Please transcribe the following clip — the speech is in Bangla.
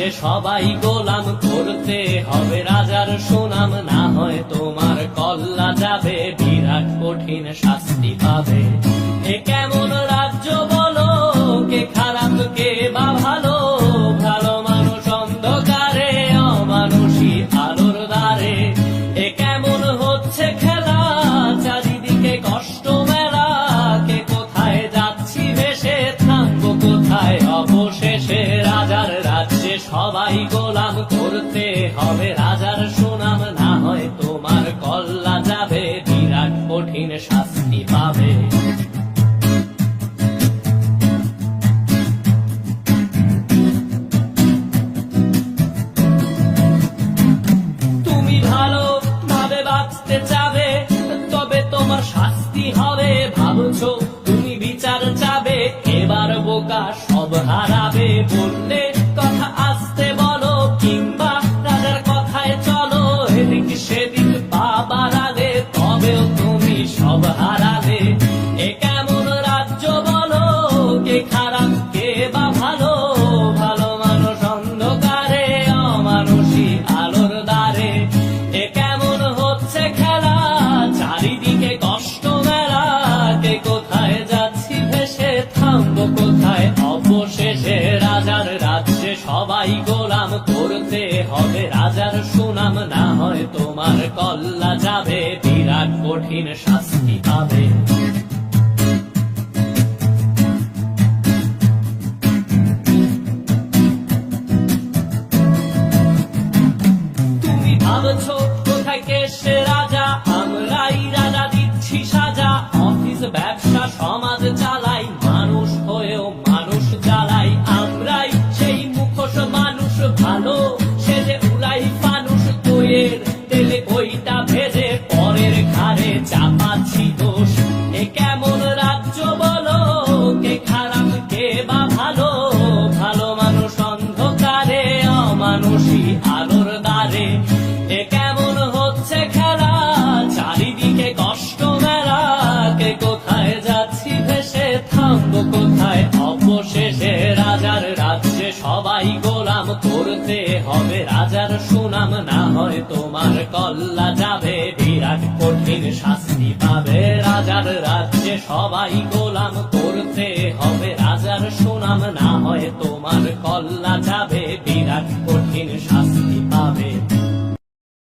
রাজ্যে সবাই গোলাম করতে হবে রাজার সুনাম, না হয় তোমার কল্লা যাবে, বিরাট কঠিন শাস্তি পাবে। এ কেমন রাজ্য বলো, কে খারাপ কে বা ভালো, ভালো মানুষ অন্ধকারে, অমানুষী আলোর দ্বারে। এ কেমন হচ্ছে খেলা, চারিদিকে কষ্ট মেলা, কে কোথায় যাচ্ছি ভেসে, থামবো কোথায় অবশেষে। রাজার রাজ্যে সবাই গোলাম করতে হবে রাজার সুনাম, না হয় তোমার কল্লা যাবে, বিরাট কঠিন শাস্তি পাবে। তুমি ভালো ভাবে বাঁচতে চাবে, তবে তোমার শাস্তি হবে। ভাবছো তুমি বিচার চাবে, এবার বোকা সব হারাবে। বললে কথা আসতে বলো, কিংবা রাজার কথায় চলো, এদিক সেদিক পা বাড়ালে, তবেও তুমি সব হারালে। এ কেমন রাজ্য বলো, কে খারাপ কে বা ভালো, ভালো মানুষ অন্ধকারে, অমানুষী আলোর দ্বারে। এ কেমন হচ্ছে খেলা, চারিদিকে কষ্ট মেলা, কে কোথায় যাচ্ছি ভেসে, থামবো কোথায় অবশেষে। রাজার রাজ্যে সবাই গোলাম করতে হবে রাজার সুনাম, না হয় তোমার কল্লা যাবে, বিরাট কঠিন শাস্তি পাবে। তুমি ভাবছো কোথায় কে সে রাজা, আমরাই রাজা দিচ্ছি সাজা। অফিস ব্যবসা সমাজ চালাই, মানুষ হয়েও মানুষ জ্বালাই। আমরাই সেই মুখোশ মানুষ ভালো, সে যে উড়াই ফানুষ দইয়ের তেলে ওইটা ভেজে, পরের ঘাড়ে চাপাচ্ছি দোষ। এ কেমন রাজ্য বলো, কে খারাপ কে বা ভালো, ভালো মানুষ অন্ধকারে, অমানুষী আলোর দ্বারে। এ কেমন হচ্ছে খেলা, চারিদিকে কষ্ট মেলা, কে কোথায় যাচ্ছি ভেসে, থামবো কোথায় অবশেষে। রাজার রাজ্যে সবাই গোলাম করতে হবে রাজার সুনাম, না হয় তোমার কল্লা যাবে, বিরাট কঠিন শাস্তি পাবে। রাজার রাজ্যে সবাই গোলাম করতে হবে রাজার সুনাম, না হয় তোমার কল্লা যাবে।